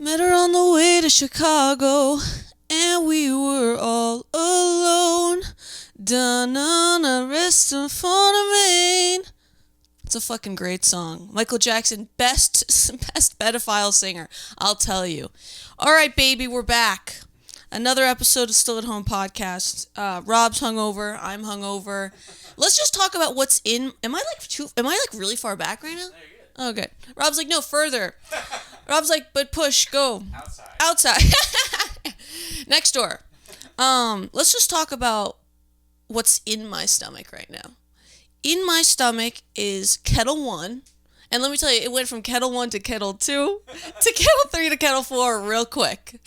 Met her on the way to Chicago, and we were all alone. Down on a rest in front of Maine. It's a fucking great song. Michael Jackson, best pedophile singer, I'll tell you. All right, baby, we're back. Another episode of Still at Home podcast. Rob's hungover. I'm hungover. Let's just talk about what's in. Am I like really far back right now? Oh, good. Rob's like, no, further. Rob's like, but push, go. Outside. Next door. Let's just talk about what's in my stomach right now. In my stomach is Kettle 1. And let me tell you, it went from Kettle 1 to Kettle 2 to Kettle 3 to Kettle 4 real quick.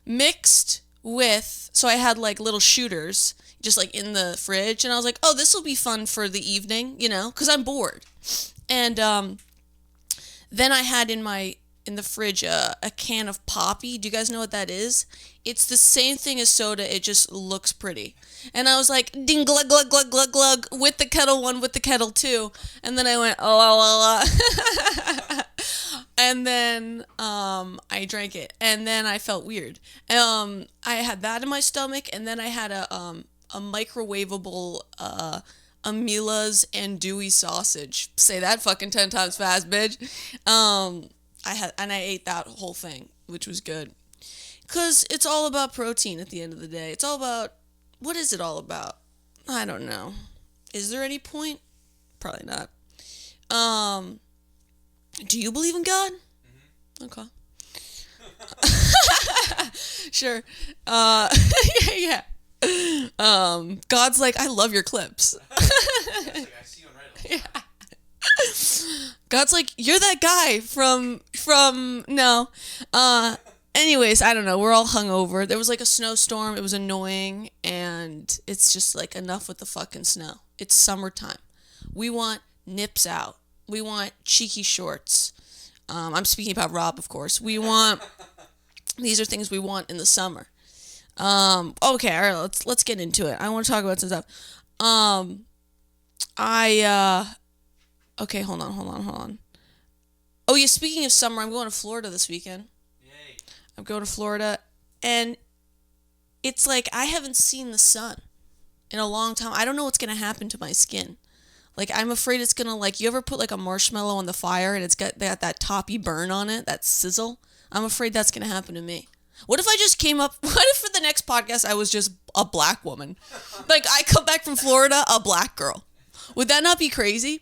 Mixed with, so I had like little shooters just like in the fridge. And I was like, oh, this will be fun for the evening, you know, because I'm bored. And then I had in the fridge a can of Poppy. Do you guys know what that is? It's the same thing as soda. It just looks pretty. And I was like, ding, glug, glug, glug, glug, glug, with the Kettle 1, with the Kettle 2. And then I went, and then I drank it. And then I felt weird. I had that in my stomach. And then I had a microwavable Amila's andouille sausage. Say that fucking 10 times fast, bitch. I ate that whole thing, which was good. Because it's all about protein at the end of the day. It's all about, what is it all about? I don't know. Is there any point? Probably not. Do you believe in God? Mm-hmm. Okay. Sure. Yeah. God's like, I love your clips. I see one right. Yeah. God's like, you're that guy from no. Anyways, I don't know. We're all hungover. There was like a snowstorm. It was annoying, and it's just like enough with the fucking snow. It's summertime. We want nips out. We want cheeky shorts. I'm speaking about Rob, of course. We want. These are things we want in the summer. Okay, all right. Let's get into it. I want to talk about some stuff. Okay, hold on. Oh yeah, speaking of summer, I'm going to Florida this weekend. Yay. I'm going to Florida, and it's like I haven't seen the sun in a long time. I don't know what's going to happen to my skin. Like, I'm afraid it's going to, like, you ever put, like, a marshmallow on the fire and it's got that toppy burn on it, that sizzle? I'm afraid that's going to happen to me. What if I just what if for the next podcast I was just a black woman? Like, I come back from Florida, a black girl. Would that not be crazy?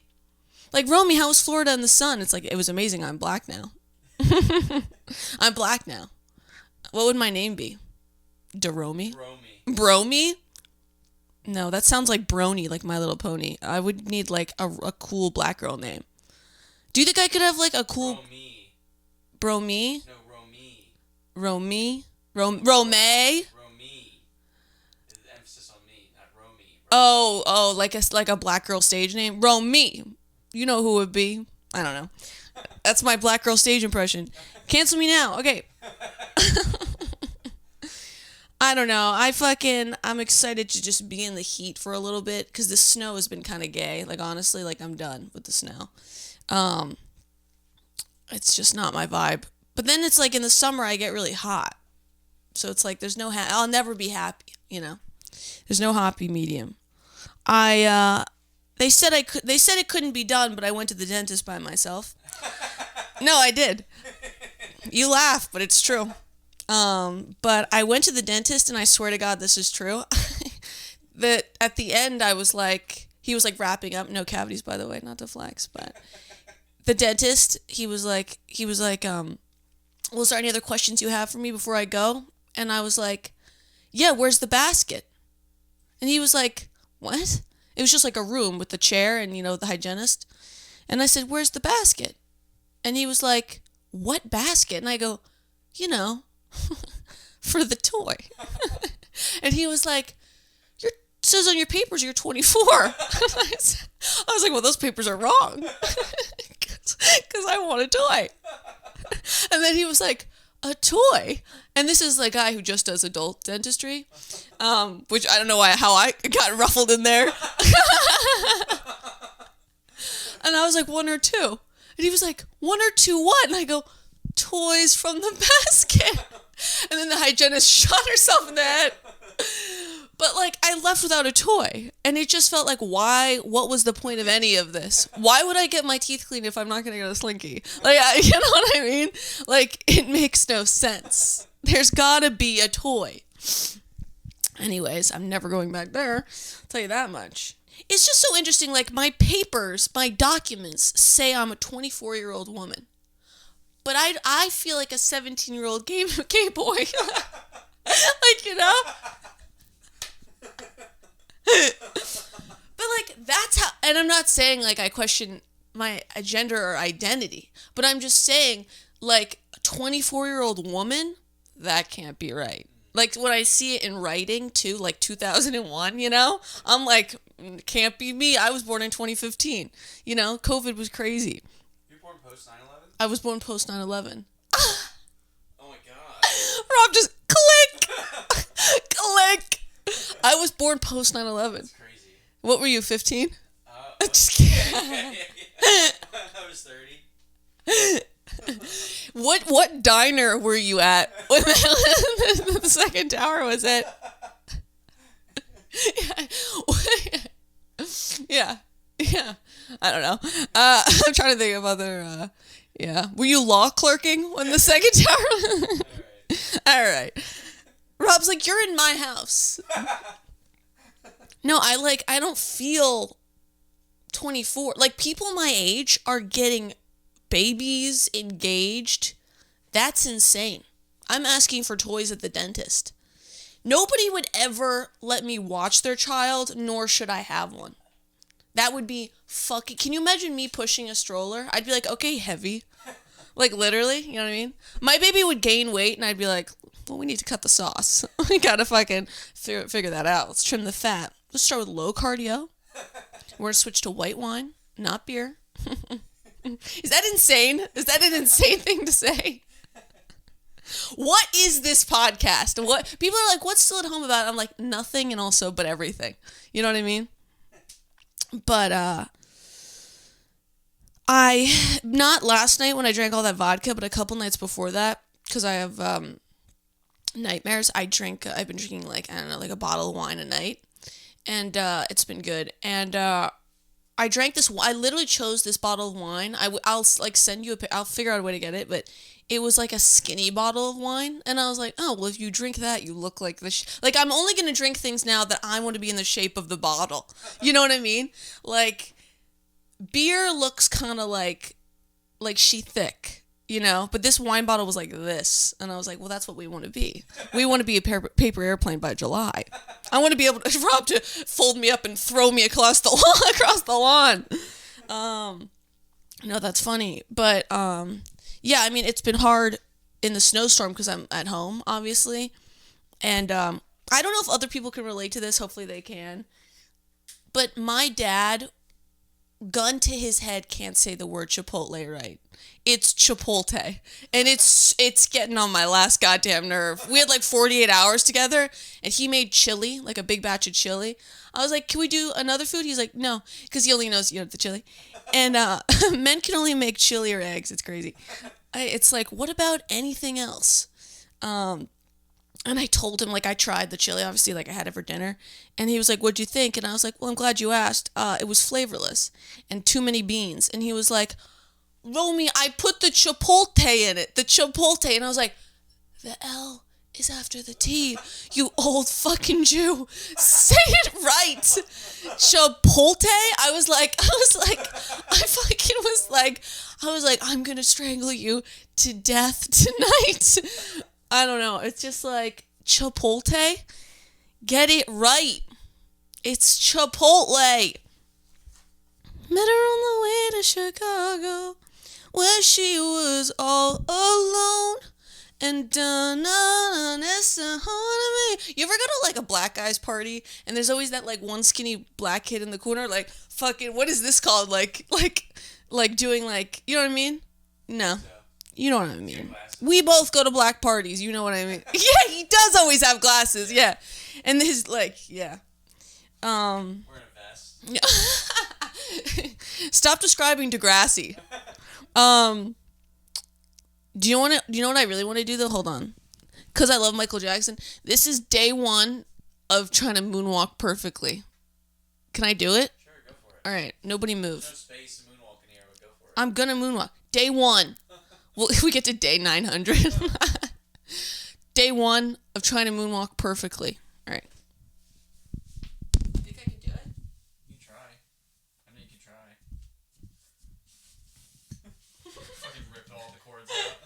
Like, Romy, how was Florida in the sun? It's like, it was amazing. I'm black now. I'm black now. What would my name be? DeRomy? Bromy? No, that sounds like Brony, like My Little Pony. I would need, like, a cool black girl name. Do you think I could have, like, a cool... Bromy? No, Romy. Romey? Rome? Romy. The emphasis on me, not Romy. Oh, like a black girl stage name? Romy. You know who it would be. I don't know. That's my black girl stage impression. Cancel me now. Okay. I don't know. I'm excited to just be in the heat for a little bit because the snow has been kind of gay. Like, honestly, like, I'm done with the snow. It's just not my vibe. But then it's like in the summer I get really hot. So it's like there's no I'll never be happy, you know. There's no happy medium. They said it couldn't be done, but I went to the dentist by myself. No, I did. You laugh, but it's true. But I went to the dentist, and I swear to God this is true. That at the end I was like, he was like wrapping up, no cavities by the way, not to flex, but the dentist, he was like, well, is there any other questions you have for me before I go? And I was like, yeah, where's the basket? And he was like, what? It was just like a room with the chair and, you know, the hygienist. And I said, where's the basket? And he was like, what basket? And I go, you know, for the toy. And he was like, it says on your papers you're 24. I was like, well, those papers are wrong. Because I want a toy. And then he was like, a toy? And this is the guy who just does adult dentistry, which I don't know how I got ruffled in there. And I was like, 1 or 2. And he was like, 1 or 2 what? And I go, toys from the basket. And then the hygienist shot herself in the head. But, like, I left without a toy. And it just felt like, why? What was the point of any of this? Why would I get my teeth cleaned if I'm not going to get a Slinky? Like, you know what I mean? Like, it makes no sense. There's got to be a toy. Anyways, I'm never going back there. I'll tell you that much. It's just so interesting. Like, my papers, my documents say I'm a 24-year-old woman. But I feel like a 17-year-old gay boy. Like, you know? But, like, that's how... And I'm not saying, like, I question my gender or identity. But I'm just saying, like, a 24-year-old woman, that can't be right. Like, when I see it in writing, too, like 2001, you know? I'm like, can't be me. I was born in 2015. You know? COVID was crazy. You were born post 9/11? I was born post 9/11. Oh my god. Rob just click! Click! I was born post 9/11. That's crazy. What were you, 15? Just yeah, kidding. yeah, yeah. I was 30. What diner were you at when the second tower was at? Yeah. I don't know. I'm trying to think of other. Yeah. Were you law clerking when the second tower? All right. Rob's like, you're in my house. No, I don't feel 24. Like, people my age are getting babies, engaged. That's insane. I'm asking for toys at the dentist. Nobody would ever let me watch their child, nor should I have one. That would be fucking... Can you imagine me pushing a stroller? I'd be like, okay, heavy. Like, literally, you know what I mean? My baby would gain weight, and I'd be like, well, we need to cut the sauce. We gotta fucking figure that out. Let's trim the fat. Let's start with low cardio. We're gonna switch to white wine, not beer. Is that insane? Is that an insane thing to say? What is this podcast? What people are like, what's Still at Home about? I'm like, nothing and also but everything. You know what I mean? But I not last night when I drank all that vodka, but a couple nights before that, because I have nightmares. I've been drinking like, I don't know, like a bottle of wine a night, and it's been good. And I drank this. I literally chose this bottle of wine. I'll like send you I'll figure out a way to get it, but it was like a skinny bottle of wine, and I was like, oh well, if you drink that, you look like this. Like, I'm only gonna drink things now that I want to be in the shape of the bottle. You know what I mean? Like, beer looks kind of like she thick, you know. But this wine bottle was like this, and I was like, well, that's what we want to be. We want to be a paper airplane by July. I want to be able to Rob to fold me up and throw me across the lawn. No, that's funny, but yeah, I mean, it's been hard in the snowstorm because I'm at home, obviously, and I don't know if other people can relate to this. Hopefully, they can. But my dad, gun to his head, can't say the word Chipotle right. It's Chipotle, and it's getting on my last goddamn nerve. We had like 48 hours together, and he made chili, like a big batch of chili. I was like, can we do another food? He's like, no, because he only knows, the chili. And men can only make chili or eggs. It's crazy. It's like, what about anything else? And I told him, like, I tried the chili, obviously, like, I had it for dinner. And he was like, what'd you think? And I was like, well, I'm glad you asked. It was flavorless and too many beans. And he was like, Romy, I put the Chipotle in it. The Chipotle. And I was like, the L is after the T, you old fucking Jew. Say it right. Chipotle? I was like, I'm gonna strangle you to death tonight. I don't know. It's just like, Chipotle? Get it right. It's Chipotle. Met her on the way to Chicago, where she was all alone. And it's a heart of me. You ever go to like a black guy's party and there's always that like one skinny black kid in the corner, like fucking, what is this called? Like doing like, you know what I mean? No. You know what I mean. We both go to black parties. You know what I mean? Yeah, he does always have glasses. Yeah. And his like, yeah. Wearing a vest. Stop describing Degrassi. Do you know what I really want to do though? Hold on. Because I love Michael Jackson. This is day 1 of trying to moonwalk perfectly. Can I do it? Sure, go for it. All right, nobody There's no move. space to moonwalk in here, but go for it. I'm gonna moonwalk. Day 1. Well, we get to day 900. Day 1 of trying to moonwalk perfectly. All right. Think I can do it? You can try. I mean, you can try. Fucking ripped all the cords out.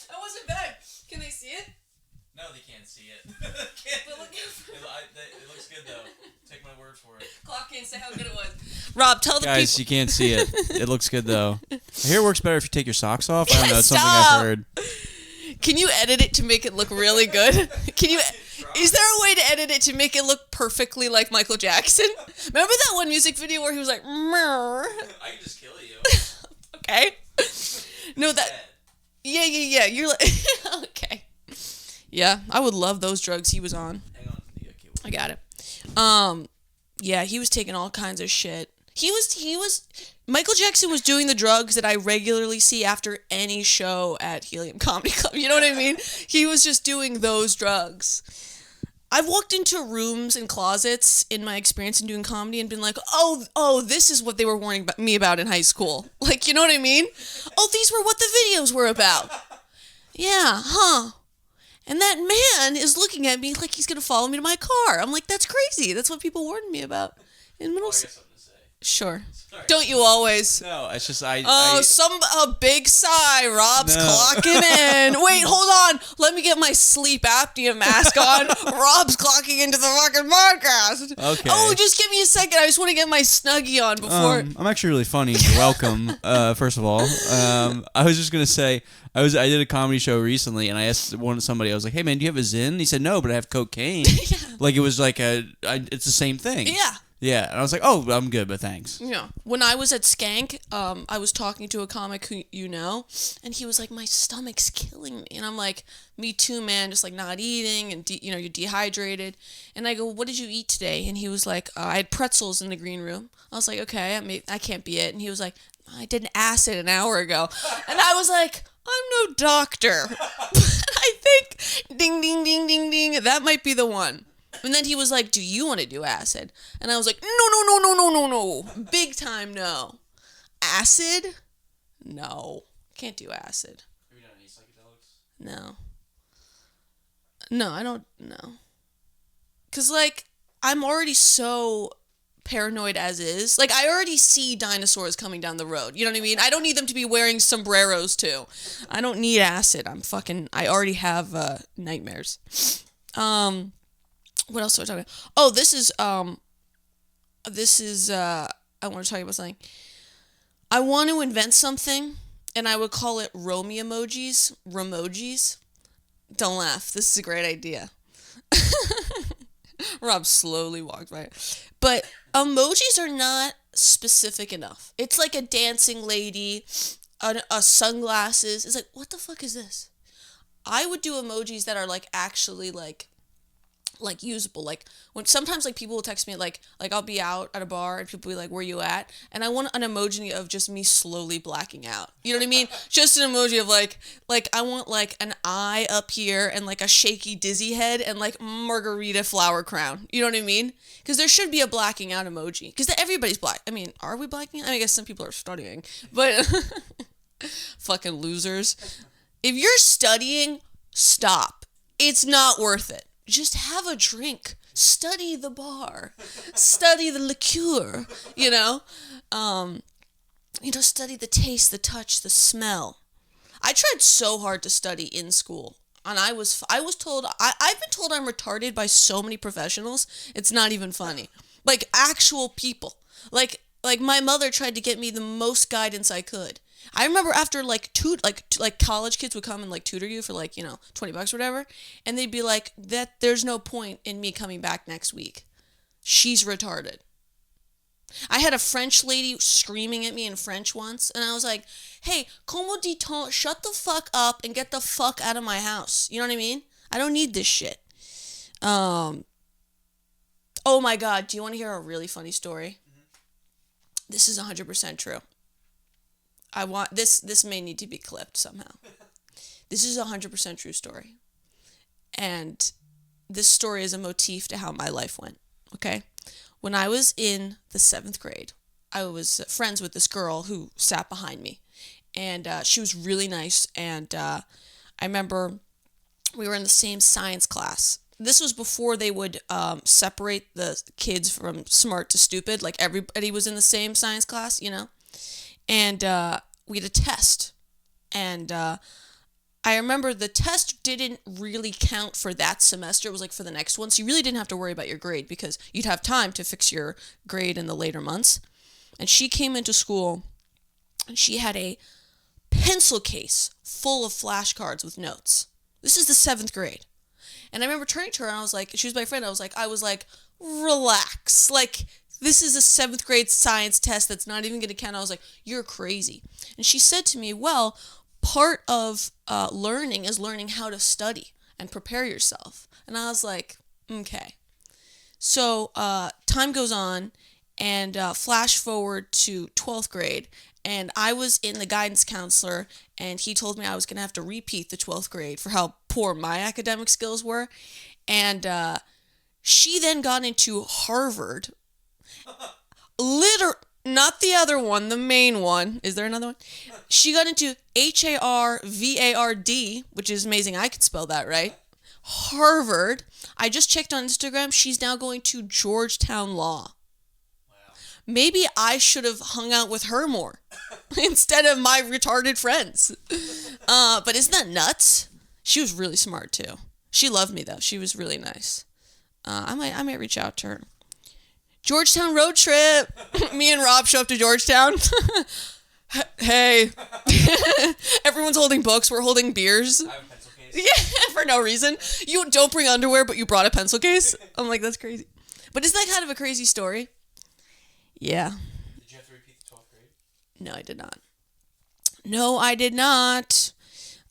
That wasn't bad. Can they see it? No, they can't see it. But look It looks good though. Take my word for it. Clock in, say how good it was. Rob, tell the Guys, people. you can't see it. It looks good though. I hear it works better if you take your socks off. I don't know. It's something Stop. I've heard. Can you edit it to make it look really good? Can you? Is there a way to edit it to make it look perfectly like Michael Jackson? Remember that one music video where he was like, "Mrr." I can just kill you. Okay. No, that. Dead. Yeah. You're like, okay. Yeah, I would love those drugs he was on. Hang on to the cable. I got it. Yeah, he was taking all kinds of shit. Michael Jackson was doing the drugs that I regularly see after any show at Helium Comedy Club. You know what I mean? He was just doing those drugs. I've walked into rooms and closets in my experience in doing comedy and been like, oh, this is what they were warning me about in high school. Like, you know what I mean? Oh, these were what the videos were about. Yeah, huh. And that man is looking at me like he's going to follow me to my car. I'm like, that's crazy. That's what people warned me about in middle I got school. something to say. Sure. Sorry. Don't you always? No, it's just A big sigh. Rob's No. clocking in. Wait, hold on. Let me get my sleep apnea mask on. Rob's clocking into the fucking podcast. Okay. Oh, just give me a second. I just want to get my Snuggie on before. I'm actually really funny. You're welcome. First of all, I was just gonna say I did a comedy show recently, and I asked somebody. I was like, "Hey man, do you have a Zyn?" He said, "No, but I have cocaine." Yeah. Like it was like it's the same thing. Yeah. Yeah, and I was like, "Oh, I'm good, but thanks." Yeah. When I was at Skank, I was talking to a comic who you know, and he was like, "My stomach's killing me," and I'm like, "Me too, man. Just like not eating, and you're dehydrated." And I go, "What did you eat today?" And he was like, "I had pretzels in the green room." I was like, "Okay, I can't be it." And he was like, "I did an acid an hour ago," and I was like, "I'm no doctor." I think, ding, ding, ding, ding, ding. That might be the one. And then he was like, "Do you want to do acid?" And I was like, No. Big time no. Acid? No. Can't do acid. Have you done any psychedelics? No. No, I don't know. Because, like, I'm already so paranoid as is. Like, I already see dinosaurs coming down the road. You know what I mean? I don't need them to be wearing sombreros, too. I don't need acid. I already have nightmares. What else do I talk about? Oh, this is, I want to tell you about something. I want to invent something, and I would call it Romy emojis. Remojis. Don't laugh. This is a great idea. Rob slowly walked by. But emojis are not specific enough. It's like a dancing lady, a sunglasses. It's like, what the fuck is this? I would do emojis that are like actually like usable. Like when sometimes like people will text me like I'll be out at a bar and people will be like, "Where you at?" And I want an emoji of just me slowly blacking out. You know what I mean? Just an emoji of like I want like an eye up here and like a shaky dizzy head and like margarita flower crown. You know what I mean? Because there should be a blacking out emoji. Because everybody's black. I mean, are we blacking out? I guess some people are studying, but fucking losers. If you're studying, stop. It's not worth it. Just have a drink. Study the bar. Study the liqueur. Study the taste, the touch, the smell. I tried so hard to study in school. And I was told, I've been told I'm retarded by so many professionals. It's not even funny. Like actual people. Like my mother tried to get me the most guidance I could. I remember after like college kids would come and like tutor you for like, $20 or whatever. And they'd be like, that there's no point in me coming back next week. She's retarded. I had a French lady screaming at me in French once. And I was like, hey, comment dit-on? Shut the fuck up and get the fuck out of my house. You know what I mean? I don't need this shit. Oh my God. Do you want to hear a really funny story? This is 100% true. I want this may need to be clipped somehow. This is a 100% true story. And this story is a motif to how my life went, okay? When I was in the 7th grade, I was friends with this girl who sat behind me. And she was really nice. And I remember we were in the same science class. This was before they would separate the kids from smart to stupid. Like, everybody was in the same science class, you know? And we had a test. And I remember the test didn't really count for that semester. It was like for the next one. So you really didn't have to worry about your grade because you'd have time to fix your grade in the later months. And she came into school and she had a pencil case full of flashcards with notes. This is the 7th grade. And I remember turning to her and I was like, she was my friend. I was like, relax. Like, this is a 7th grade science test that's not even going to count. I was like, you're crazy. And she said to me, well, part of learning is learning how to study and prepare yourself. And I was like, okay. So time goes on, and flash forward to 12th grade, and I was in the guidance counselor, and he told me I was going to have to repeat the 12th grade for how poor my academic skills were. And she then got into Harvard. Not the other one, the main one. Is there another one? She got into Harvard, which is amazing. I could spell that right. Harvard. I just checked on Instagram. She's now going to Georgetown Law. Wow. Maybe I should have hung out with her more instead of my retarded friends. But isn't that nuts? She was really smart too. She loved me though. She was really nice. I might reach out to her. Georgetown road trip. Me and Rob show up to Georgetown. Hey. Everyone's holding books. We're holding beers. I have a pencil case. Yeah, for no reason. You don't bring underwear, but you brought a pencil case. I'm like, that's crazy. But isn't that kind of a crazy story? Yeah. Did you have to repeat the 12th grade? No, I did not. No, I did not.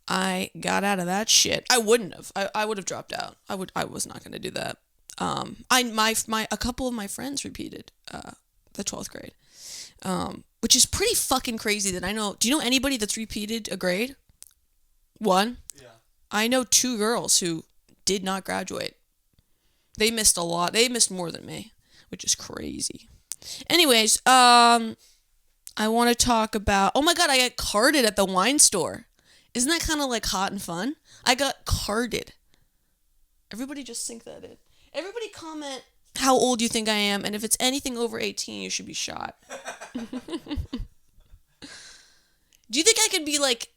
I got out of that shit. I wouldn't have. I would have dropped out. I was not going to do that. A couple of my friends repeated the 12th grade, which is pretty fucking crazy that I know. Do you know anybody that's repeated a grade? One? Yeah. I know 2 girls who did not graduate. They missed a lot. They missed more than me, which is crazy. Anyways, I want to talk about, oh my God, I got carded at the wine store. Isn't that kind of like hot and fun? I got carded. Everybody just sync that in. Everybody comment how old you think I am, and if it's anything over 18, you should be shot. Do you think I could be like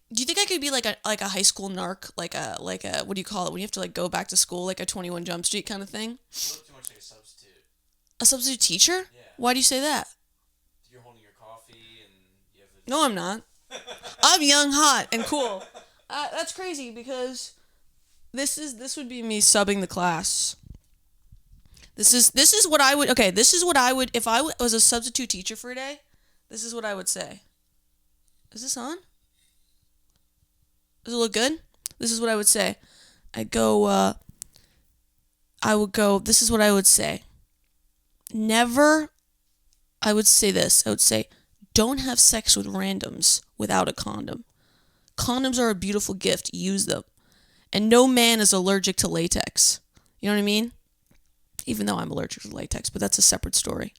a high school narc, like a what do you call it when you have to like go back to school, like a 21 Jump Street kind of thing? You look too much like a substitute. A substitute teacher? Yeah. Why do you say that? You're holding your coffee and you have the... No, I'm not. I'm young, hot, and cool. That's crazy because this would be me subbing the class. This is what I would if I was a substitute teacher for a day. This is what I would say. Is this on? Does it look good? This is what I would say. This is what I would say. Never, I would say this. I would say, don't have sex with randoms without a condom. Condoms are a beautiful gift. Use them. And no man is allergic to latex. You know what I mean? Even though I'm allergic to latex, but that's a separate story.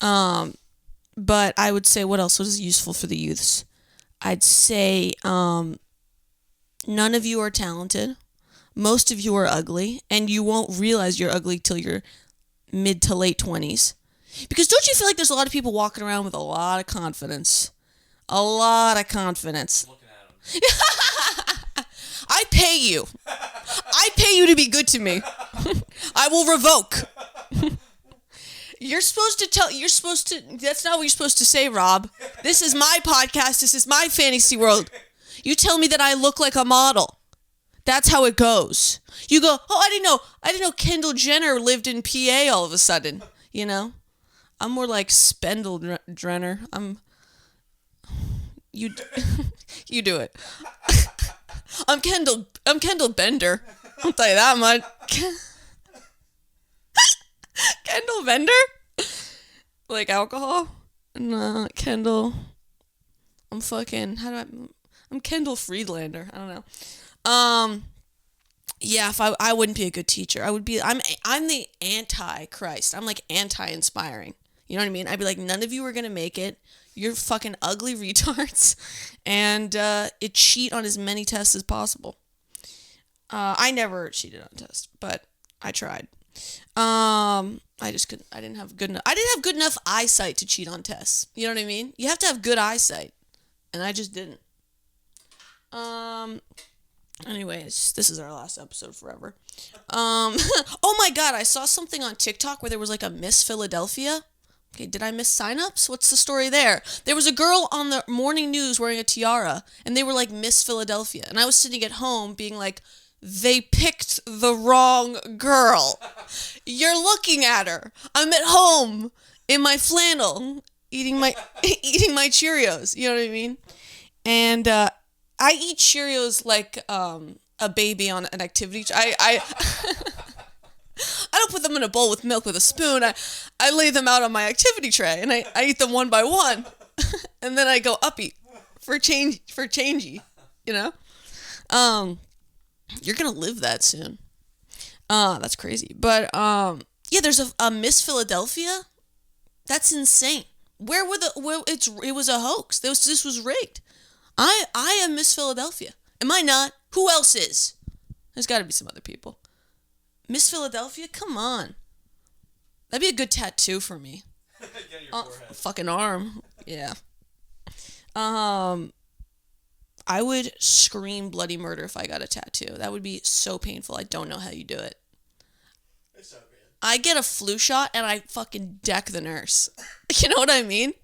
But I would say, what else was useful for the youths? I'd say none of you are talented. Most of you are ugly, and you won't realize you're ugly till you're mid to late 20s. Because don't you feel like there's a lot of people walking around with a lot of confidence? A lot of confidence. Looking at them. I pay you. I pay you to be good to me. I will revoke. That's not what you're supposed to say, Rob. This is my podcast. This is my fantasy world. You tell me that I look like a model. That's how it goes. You go, oh, I didn't know Kendall Jenner lived in PA all of a sudden. You know? I'm more like Spendle Drenner. You do it. I'm Kendall Bender. I'll tell you that much. Kendall Bender? Like alcohol? No, Kendall. I'm fucking, I'm Kendall Friedlander. I don't know. Yeah, if I wouldn't be a good teacher. I'm the anti-Christ. I'm like anti-inspiring. You know what I mean? I'd be like, none of you are gonna make it. You're fucking ugly retards, and cheat on as many tests as possible. I never cheated on tests, but I tried. I just couldn't. I didn't have good enough eyesight to cheat on tests. You know what I mean? You have to have good eyesight, and I just didn't. Anyways, this is our last episode forever. Oh my god, I saw something on TikTok where there was like a Miss Philadelphia. Okay, did I miss signups? What's the story there? There was a girl on the morning news wearing a tiara, and they were like Miss Philadelphia. And I was sitting at home being like, they picked the wrong girl. You're looking at her. I'm at home in my flannel eating my Cheerios. You know what I mean? And I eat Cheerios like a baby on an activity. I don't put them in a bowl with milk with a spoon. I lay them out on my activity tray and I eat them one by one, and then I go uppy for changey. You know, you're gonna live that soon. That's crazy. But yeah, there's a Miss Philadelphia. That's insane. It was a hoax. This was rigged. I am Miss Philadelphia. Am I not? Who else is? There's got to be some other people. Miss Philadelphia? Come on. That'd be a good tattoo for me. Get on your forehead. Fucking arm. Yeah. I would scream bloody murder if I got a tattoo. That would be so painful. I don't know how you do it. It's so good. I get a flu shot and I fucking deck the nurse. You know what I mean?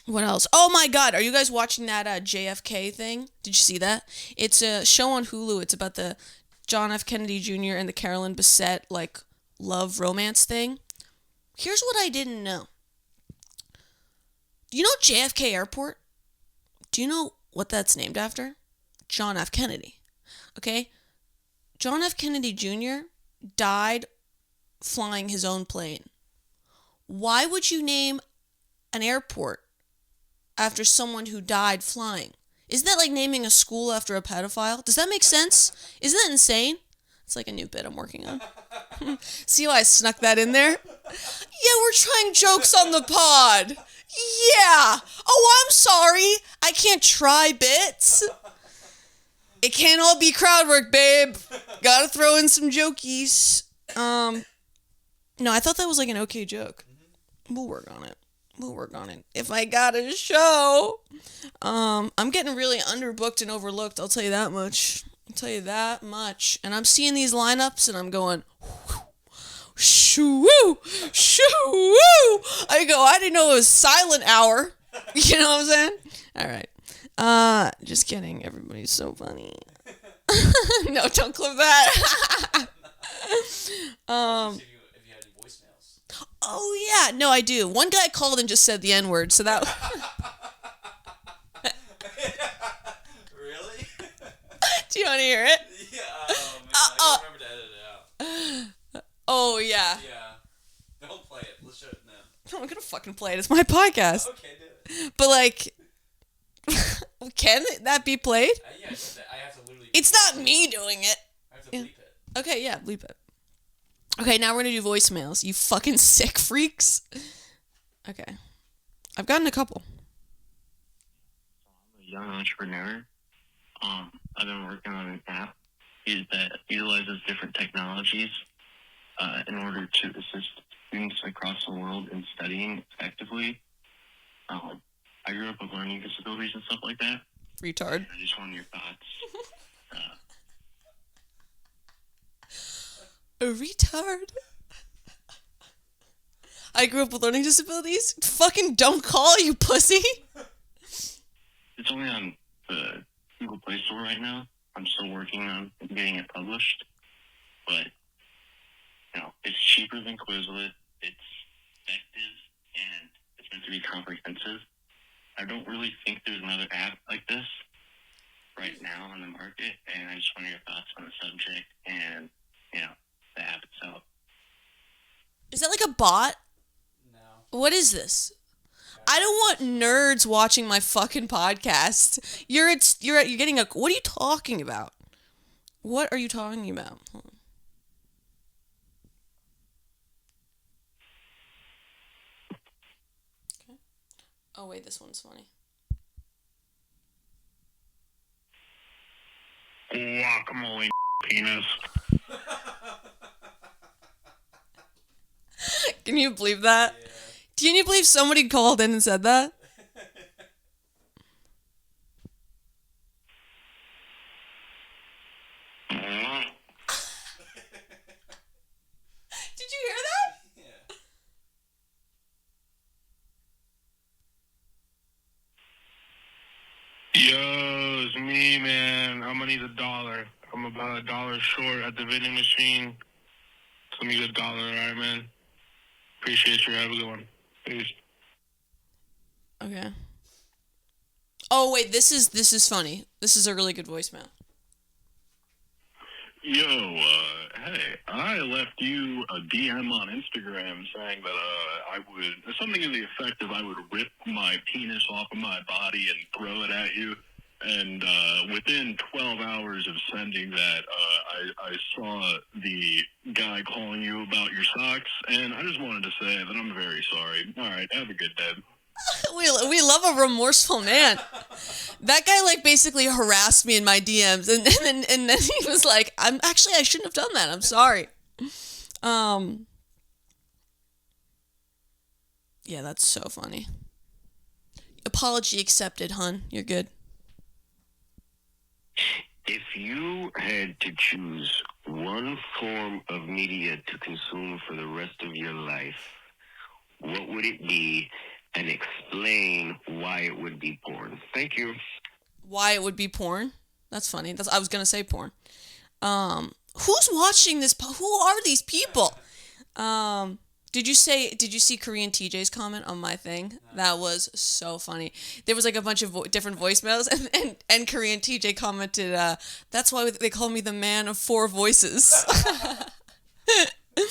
What else? Oh my god, are you guys watching that JFK thing? Did you see that? It's a show on Hulu. It's about the John F. Kennedy Jr. and the Carolyn Bessette, like, love romance thing. Here's what I didn't know. Do you know JFK Airport? Do you know what that's named after? John F. Kennedy. Okay? John F. Kennedy Jr. died flying his own plane. Why would you name an airport after someone who died flying? Isn't that like naming a school after a pedophile? Does that make sense? Isn't that insane? It's like a new bit I'm working on. See how I snuck that in there? Yeah, we're trying jokes on the pod. Yeah. Oh, I'm sorry. I can't try bits. It can't all be crowd work, babe. Gotta throw in some jokies. No, I thought that was like an okay joke. We'll work on it. If I got a show. I'm getting really underbooked and overlooked, I'll tell you that much. And I'm seeing these lineups and I'm going, shoo woo, shoo woo. I didn't know it was silent hour. You know what I'm saying? Alright. Just kidding. Everybody's so funny. No, don't clip that. If you had any voicemails. Oh yeah, no, I do. One guy called and just said the N-word, so that. Really? Do you want to hear it? Yeah. Oh man, I don't remember to edit it out. Oh yeah. Yeah. Don't play it. Let's show it now. I'm gonna fucking play it. It's my podcast. Okay, do it. But like, can that be played? Yeah, I have to literally. It's not me doing it. I have to bleep it. Okay, yeah, bleep it. Okay, now we're gonna do voicemails. You fucking sick freaks. Okay, I've gotten a couple. I'm a young entrepreneur. I've been working on an app that utilizes different technologies in order to assist students across the world in studying effectively. I grew up with learning disabilities and stuff like that. Retard. I just wanted your thoughts. A retard. I grew up with learning disabilities. Fucking don't call, you pussy. It's only on the Google Play Store right now. I'm still working on getting it published. But, it's cheaper than Quizlet. It's effective, and it's meant to be comprehensive. I don't really think there's another app like this right now on the market, and I just wanted your thoughts on the subject and, the app itself. Is that like a bot? No. What is this? I don't want nerds watching my fucking podcast. You're getting a. What are you talking about? What are you talking about? Hold on. Okay. Oh wait, this one's funny. Guacamole penis. Can you believe that? Yeah. Can you believe somebody called in and said that? Did you hear that? Yo, it's me, man. I'm gonna need $1. I'm about $1 short at the vending machine. So I need $1, alright, man? Appreciate you. Have a good one. Peace. Okay. Oh wait, this is funny. This is a really good voicemail. Yo, hey, I left you a DM on Instagram saying that I would, something in the effect of I would rip my penis off of my body and throw it at you. And within 12 hours of sending that, I saw the guy calling you about your socks, and I just wanted to say that I'm very sorry. All right, have a good day. We love a remorseful man. That guy like basically harassed me in my DMs, and then he was like, I shouldn't have done that. I'm sorry. Yeah, that's so funny. Apology accepted, hun. You're good. If you had to choose one form of media to consume for the rest of your life, what would it be? And explain why it would be porn. Thank you. Why it would be porn? That's funny. I was gonna say porn. Who's watching this? Who are these people? Did you see Korean TJ's comment on my thing? That was so funny. There was like a bunch of different voicemails, and Korean TJ commented, "That's why they call me the man of 4 voices." Wait, I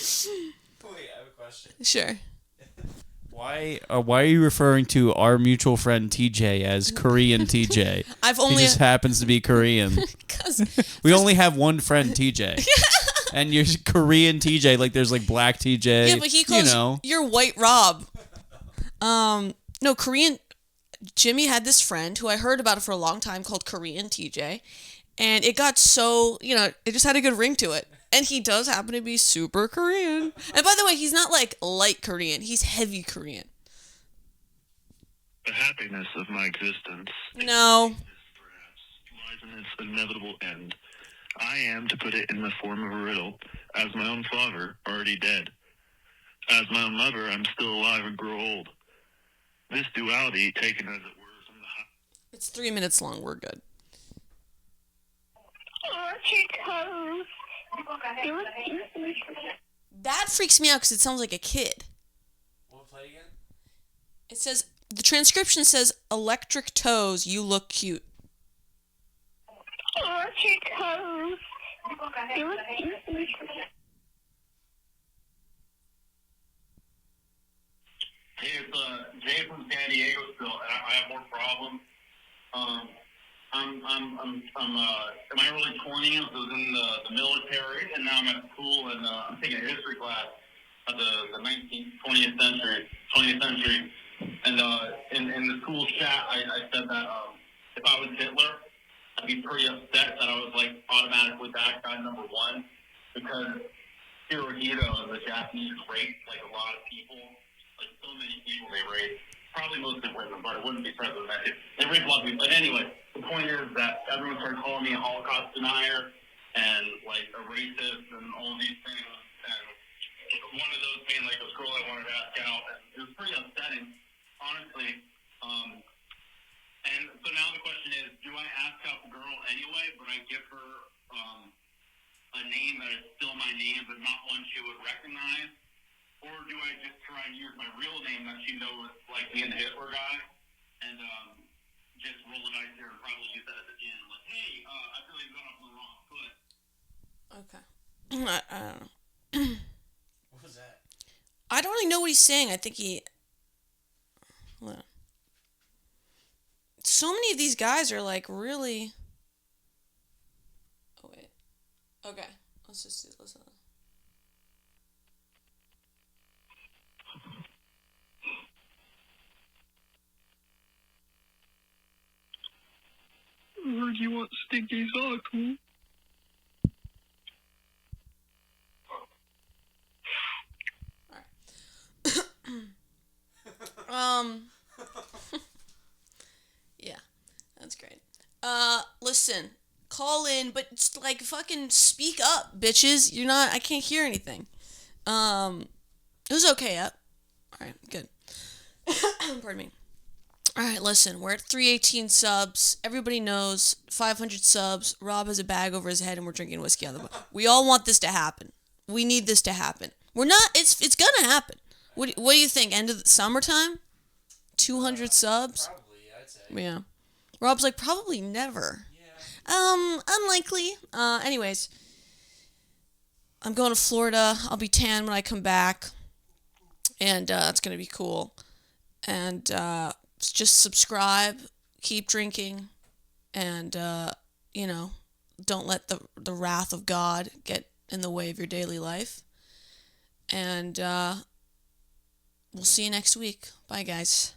have a question. Sure. Why are you referring to our mutual friend TJ as Korean TJ? He just happens to be Korean. We only have one friend TJ. And you're Korean TJ, like there's like black TJ. Yeah, but he calls you're White Rob. No, Korean Jimmy had this friend who I heard about it for a long time called Korean TJ. And it got so, it just had a good ring to it. And he does happen to be super Korean. And by the way, he's not like light Korean. He's heavy Korean. The happiness of my existence. No. Lies in its inevitable end. I am, to put it in the form of a riddle, as my own father, already dead. As my own mother, I'm still alive and grow old. This duality, taken as it were from the high... It's 3 minutes long. We're good. That freaks me out because it sounds like a kid. We'll play again? It says, the transcription says, electric toes, you look cute. Hey, it's Jay from San Diego still, and I have more problems. I'm in my early 20s. I was in the military, and now I'm at school, and I'm taking a history class of the 20th century. And in the school chat, I said that if I was Hitler, I'd be pretty upset that I was like automatically bad guy number 1, because Hirohito and the Japanese raped like a lot of people, like so many people they raped. Probably mostly women, but it wouldn't be present. They raped a lot of people. But anyway, the point is that everyone started calling me a Holocaust denier and like a racist and all these things. And one of those being like this girl I wanted to ask out, and it was pretty upsetting, honestly. And so now the question is, do I ask out the girl anyway, but I give her a name that is still my name, but not one she would recognize? Or do I just try and use my real name that she knows, like being the Hitler guy, and just roll the dice here and probably use that at the end? Like, hey, I feel like you got off on the wrong foot. Okay. I don't know. What was that? I don't really know what he's saying. I think he... Hold on. guys are like really. Oh wait. Okay. Let's just listen. I heard you want sticky socks, huh? Yeah, that's great. Listen, call in, but just, like, fucking speak up, bitches. I can't hear anything. It was okay up. Alright, good. Pardon me. Alright, listen, we're at 318 subs. Everybody knows 500 subs. Rob has a bag over his head and we're drinking whiskey on the bar. We all want this to happen. We need this to happen. We're not, it's gonna happen. What do you think? End of the summertime? 200 subs? Probably, I'd say. Yeah. Rob's like, probably never. Yeah. Unlikely. Anyways. I'm going to Florida. I'll be tan when I come back. And, it's gonna be cool. And, just subscribe. Keep drinking. And, don't let the wrath of God get in the way of your daily life. And, we'll see you next week. Bye, guys.